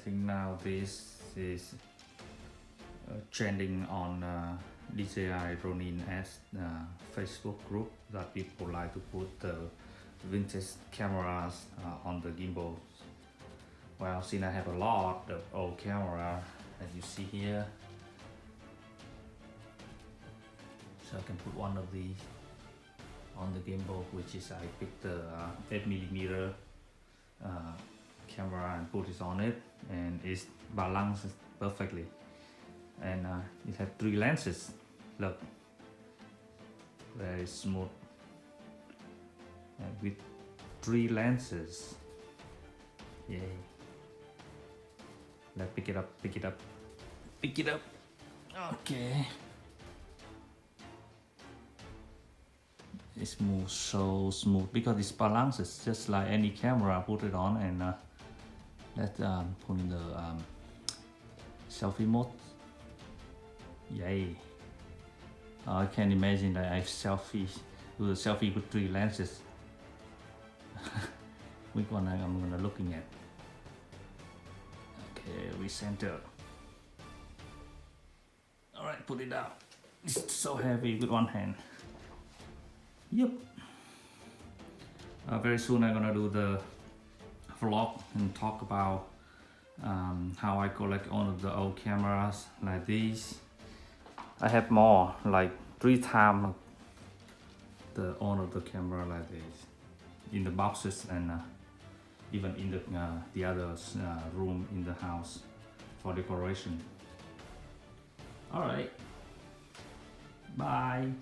think now this is trending on DJI Ronin-S Facebook group that people like to put the vintage cameras on the gimbals. Well, since I have a lot of old camera, as you see here, so I can put one of these on the gimbal, which is I picked the 8mm camera and put it on it, and it's balanced perfectly. And it has 3 lenses. Look, very smooth. And with 3 lenses, yay! Let's pick it up, pick it up, pick it up. Okay. It's moves so smooth because it's balanced. It's just like any camera. Put it on and let's put in the selfie mode. Yay! I can imagine that I do the selfie with 3 lenses. Which one I'm gonna looking at? Okay, recenter. All right, put it down. It's so heavy with one hand. Yep. Very soon I'm gonna do the vlog and talk about how I collect all of the old cameras like these. I have more, like 3 times the all of the camera like this in the boxes, and even in the other room in the house for decoration. All right. Bye.